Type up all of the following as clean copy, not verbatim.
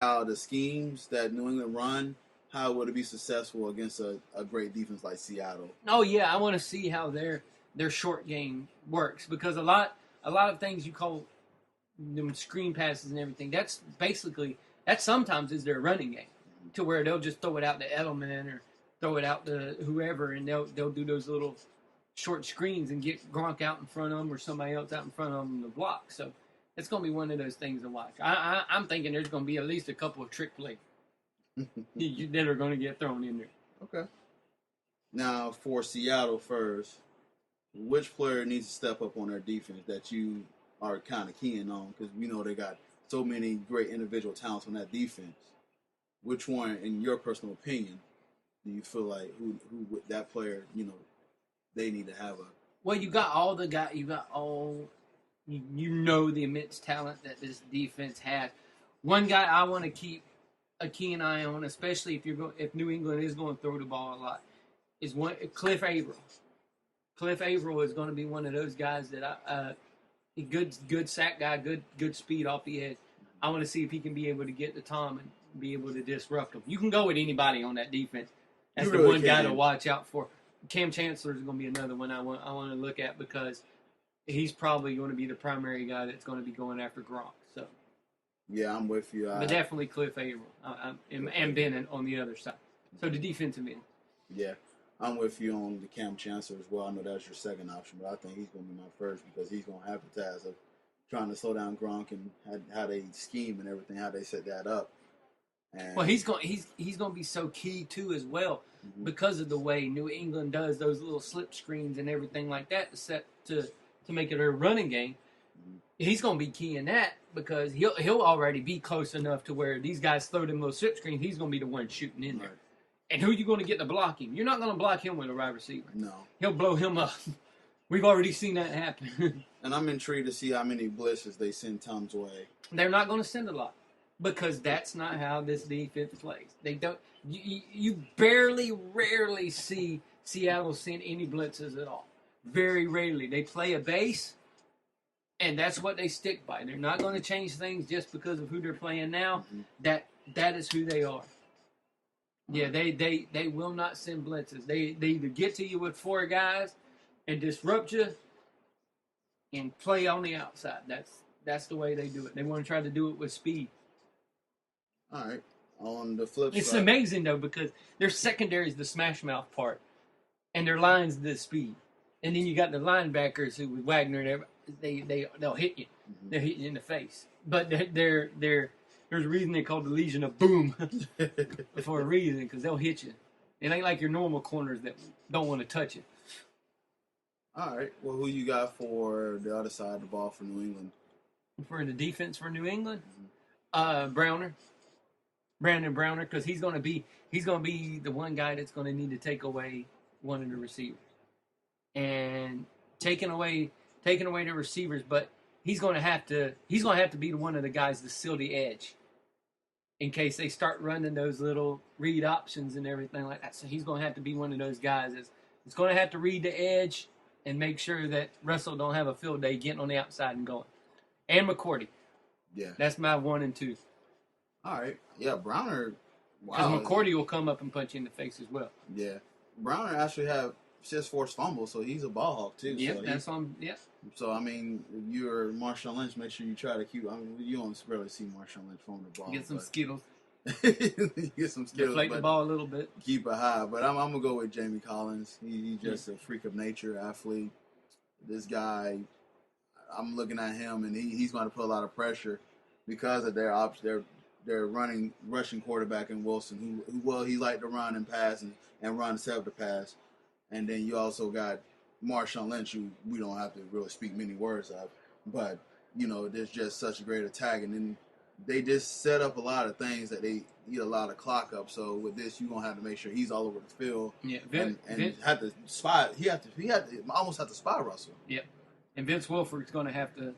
how the schemes that New England run, how would it be successful against a great defense like Seattle? Oh yeah, I want to see how their short game works because a lot of things you call them screen passes and everything. That's basically that sometimes is their running game to where they'll just throw it out to Edelman or throw it out to whoever, and they'll do those little short screens and get Gronk out in front of them or somebody else out in front of them to block. So it's going to be one of those things to watch. I'm thinking there's going to be at least a couple of trick plays that are going to get thrown in there. Okay. Now, for Seattle first, which player needs to step up on their defense that you are kind of keying on? Because we know they got so many great individual talents on that defense. Which one, in your personal opinion, do you feel like who that player, they need to have a... Well, you got all the guys, you got all, you know the immense talent that this defense has. One guy I want to keep a keen eye on, especially if New England is going to throw the ball a lot, is Cliff Averill. Cliff Averill is going to be one of those guys that good sack guy, good speed off the edge. I want to see if he can be able to get to Tom and be able to disrupt him. You can go with anybody on that defense. That's the one guy to watch out for. Cam Chancellor is going to be another one I want to look at because he's probably going to be the primary guy that's going to be going after Gronk. So, yeah, I'm with you. But definitely Cliff Averill and Ben on the other side. So the defensive end. Yeah, I'm with you on the Cam Chancellor as well. I know that's your second option, but I think he's going to be my first because he's going to have the task of trying to slow down Gronk and how they scheme and everything, how they set that up. And well, he's going to be so key too as well because of the way New England does those little slip screens and everything like that to make it a running game. He's going to be key in that because he'll already be close enough to where these guys throw them little slip screens. He's going to be the one shooting in there. Right. And who are you going to get to block him? You're not going to block him with a wide receiver. No. He'll blow him up. We've already seen that happen. And I'm intrigued to see how many blitzes they send Tom's way. They're not going to send a lot because that's not how this defense plays. They don't. You rarely see Seattle send any blitzes at all. Very rarely. They play a base, and that's what they stick by. They're not going to change things just because of who they're playing now. That is who they are. Yeah, they will not send blitzes. They either get to you with four guys and disrupt you and play on the outside. That's the way they do it. They want to try to do it with speed. All right. On the flip side. It's amazing, though, because their secondary is the smash mouth part, and their line's the speed. And then you got the linebackers who, with Wagner, they'll hit you. Mm-hmm. They'll hit you in the face. But there's a reason they call the Legion of Boom for a reason, because they'll hit you. It ain't like your normal corners that don't want to touch you. All right. Well, who you got for the other side of the ball for New England? For the defense for New England? Brandon Browner, because he's going to be the one guy that's going to need to take away one of the receivers. And taking away the receivers, but he's going to have to be one of the guys to seal the edge in case they start running those little read options and everything like that. So he's going to have to be one of those guys that's going to have to read the edge and make sure that Russell don't have a field day getting on the outside and going. And McCourty. Yeah. That's my 1 and 2. All right. Yeah, Browner. Because McCourty will come up and punch you in the face as well. Yeah. Browner actually have 6 forced fumbles, so he's a ball hawk too. Yeah, so that's on. Yeah. So I mean, if you're Marshawn Lynch, make sure you try to keep. I mean, you don't really see Marshawn Lynch throwing the ball. Get some Skittles. Get some Skittles. Deflate the ball a little bit. Keep it high, but I'm gonna go with Jamie Collins. He's just a freak of nature athlete. This guy, I'm looking at him, and he's going to put a lot of pressure because of their rushing quarterback in Wilson, who he liked to run and pass and run set up the pass. And then you also got Marshawn Lynch, who we don't have to really speak many words of, but there's just such a great attack. And then they just set up a lot of things that they eat a lot of clock up. So with this, you're gonna have to make sure he's all over the field. Yeah, and have to spy. He almost have to spy Russell. Yep. And Vince Wilfork's going to have to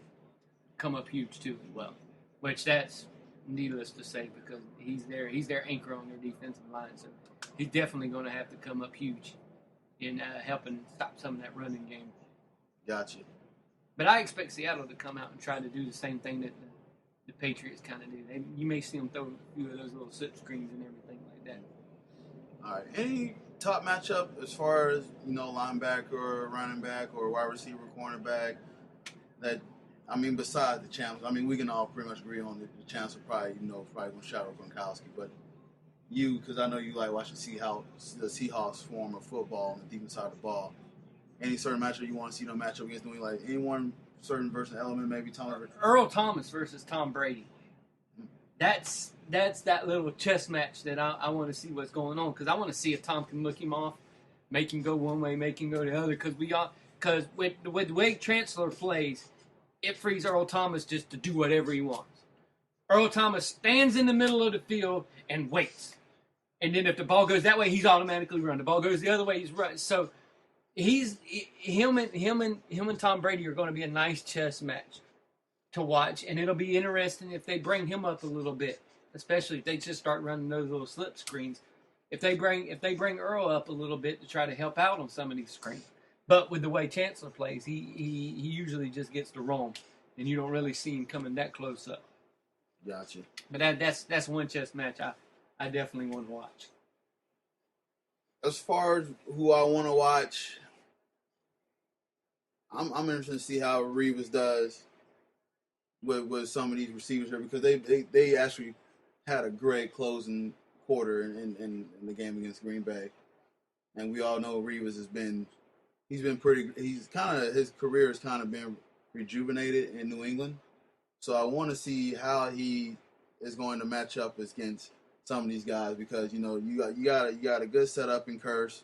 come up huge too as well, which that's needless to say because he's their anchor on their defensive line. So he's definitely going to have to come up huge in helping stop some of that running game. Gotcha. But I expect Seattle to come out and try to do the same thing that the Patriots kind of do. You may see them throw a few of those little slip screens and everything like that. All right. Any top matchup as far as, linebacker or running back or wide receiver, cornerback that, besides the champs, we can all pretty much agree on the champs are probably going to shadow Gronkowski, but because I know you like watching the Seahawks form of football on the defense side of the ball. Any certain matchup you want to see them match up against New England? Like anyone certain versus element, maybe Earl Thomas versus Tom Brady. That's that little chess match that I want to see what's going on, because I want to see if Tom can look him off, make him go one way, make him go the other. Because with the way Chancellor plays, it frees Earl Thomas just to do whatever he wants. Earl Thomas stands in the middle of the field and waits. And then if the ball goes that way, he's automatically run. The ball goes the other way, he's run. So him and Tom Brady are going to be a nice chess match to watch, and it'll be interesting if they bring him up a little bit, especially if they just start running those little slip screens. If they bring Earl up a little bit to try to help out on some of these screens. But with the way Chancellor plays, he usually just gets to roam, and you don't really see him coming that close up. Gotcha. But that's one chess match I definitely want to watch. As far as who I want to watch, I'm interested to see how Revis does with some of these receivers here, because they actually had a great closing quarter in the game against Green Bay, and we all know Revis his career has kind of been rejuvenated in New England, so I want to see how he is going to match up against some of these guys, because you got a good setup in Curse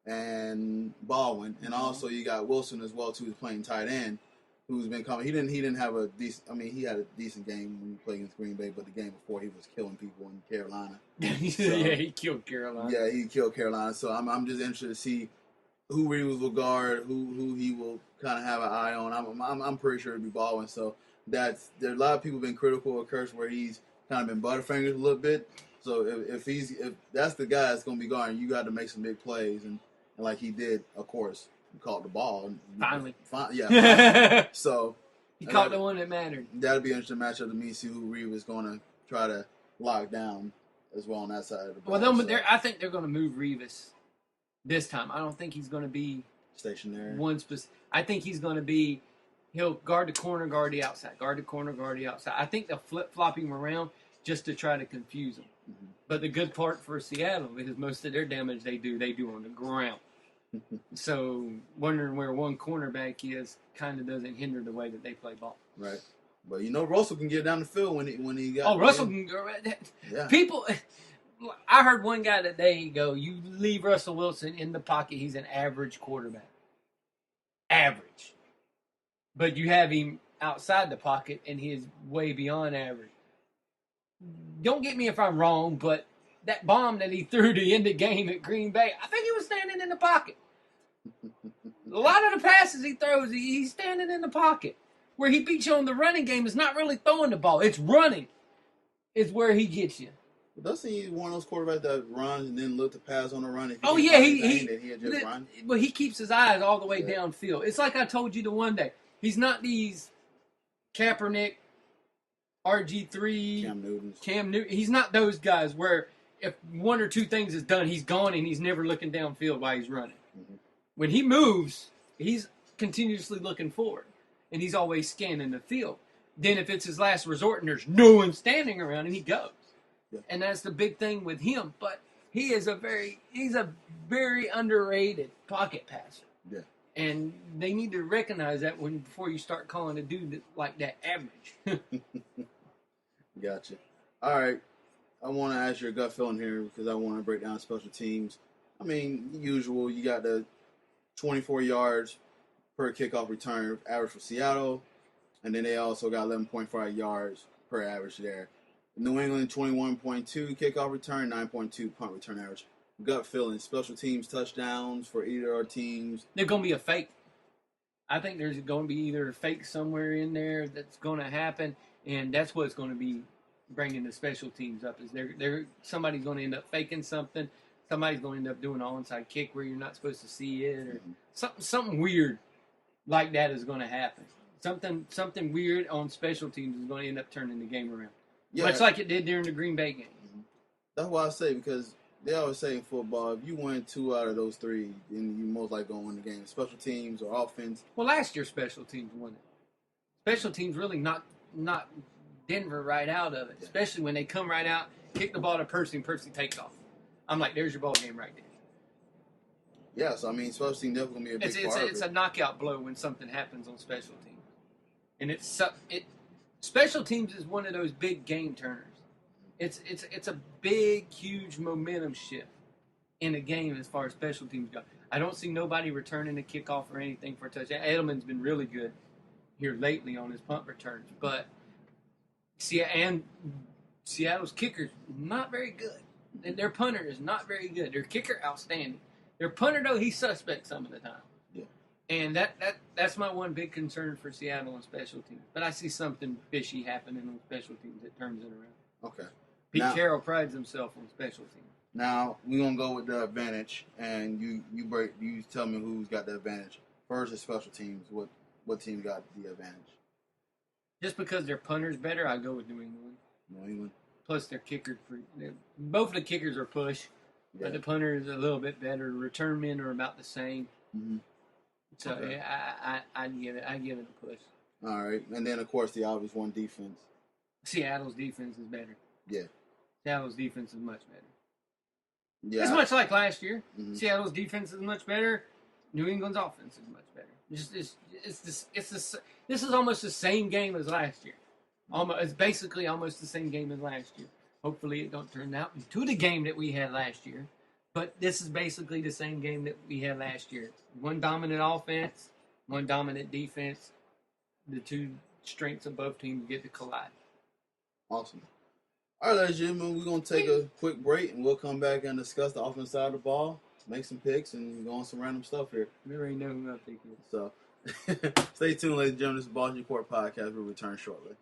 and Baldwin, and also you got Wilson as well too, who's playing tight end, who's been coming. He didn't have a decent. He had a decent game when he played against Green Bay, but the game before he was killing people in Carolina. So, yeah, he killed Carolina. Yeah, he killed Carolina. So I'm just interested to see who Revis will guard, who he will kind of have an eye on. I'm pretty sure it'll be Baldwin. So there a lot of people have been critical of Curse, where he's kind of been butterfingers a little bit. So if that's the guy that's going to be guarding, you got to make some big plays, and like he did, of course, he caught the ball. Finally. Finally. So he caught the one that mattered. That'll be an interesting matchup to me, see who Reeve is going to try to lock down as well on that side of the ball. Well, I think they're going to move Revis this time. I don't think he's going to be stationary. I think he's going to be, he'll guard the corner, guard the outside, guard the corner, guard the outside. I think they'll flip-flop him around just to try to confuse him. Mm-hmm. But the good part for Seattle is most of their damage they do on the ground. So wondering where one cornerback is kind of doesn't hinder the way that they play ball. Right. But Russell can get down the field when he got. Oh, Russell can go right there. Yeah. People, I heard one guy today go, "You leave Russell Wilson in the pocket, he's an average quarterback. Average. But you have him outside the pocket, and he is way beyond average." Don't get me if I'm wrong, but that bomb that he threw to end the game at Green Bay, I think he was standing in the pocket. A lot of the passes he throws, he's standing in the pocket. Where he beats you on the running game is not really throwing the ball. It's running is where he gets you. But doesn't he one of those quarterbacks that runs and then look to pass on the run? Oh, yeah. He just run? But he keeps his eyes all the way downfield. It's like I told you the one day. He's not these Kaepernick, RG3, Cam Newton. He's not those guys where if one or two things is done, he's gone and he's never looking downfield while he's running. Mm-hmm. When he moves, he's continuously looking forward, and he's always scanning the field. Then if it's his last resort and there's no one standing around, and he goes. Yeah. And that's the big thing with him. But he's a very underrated pocket passer. Yeah. And they need to recognize that before you start calling a dude like that average. Gotcha. All right. I want to ask your gut feeling here because I want to break down special teams. Usual, you got the 24 yards per kickoff return average for Seattle, and then they also got 11.5 yards per average there. New England, 21.2 kickoff return, 9.2 punt return average. Gut feeling, special teams touchdowns for either our teams. They're going to be a fake. I think there's going to be either a fake somewhere in there that's going to happen, and that's what's going to be bringing the special teams up. Is somebody's going to end up faking something. Somebody's going to end up doing an onside kick where you're not supposed to see it, or something weird like that is going to happen. something weird on special teams is going to end up turning the game around. Yeah. Much like it did during the Green Bay game. That's why I say, because they always say in football, if you win 2 out of those 3, then you most likely going to win the game. Special teams or offense. Well, last year special teams won it. Special teams really knocked Denver right out of it, especially when they come right out, kick the ball to Percy, and Percy takes off. I'm like, there's your ball game right there. Yeah, so I mean, special teams definitely going to be a big part of it. It's a knockout blow when something happens on special teams, and special teams is one of those big game turners. It's a big, huge momentum shift in a game as far as special teams go. I don't see nobody returning a kickoff or anything for a touchdown. Edelman's been really good here lately on his punt returns, but Seattle's kicker not very good, and their punter is not very good. Their kicker outstanding. Their punter though, he's suspect some of the time. Yeah, and that's my one big concern for Seattle on special teams. But I see something fishy happening on special teams that turns it around. Okay. Pete Carroll prides himself on special teams. Now we're gonna go with the advantage, and you tell me who's got the advantage. First is special teams. What team got the advantage? Just because their punter's better, I go with New England. New England. Plus their kicker, both of the kickers are push, but the punter is a little bit better. The return men are about the same. Mm-hmm. So okay. I give it a push. All right, and then of course the obvious one, defense. Seattle's defense is better. Yeah. Seattle's defense is much better. Yeah. It's much like last year. Mm-hmm. Seattle's defense is much better. New England's offense is much better. This is almost the same game as last year. It's basically almost the same game as last year. Hopefully it don't turn out into the game that we had last year. But this is basically the same game that we had last year. One dominant offense, one dominant defense. The two strengths of both teams get to collide. Awesome. All right, ladies and gentlemen, we're going to take a quick break, and we'll come back and discuss the offense side of the ball, make some picks, and go on some random stuff here. We already know who I'm thinking. So, stay tuned, ladies and gentlemen. This is Ball Court Podcast. We'll return shortly.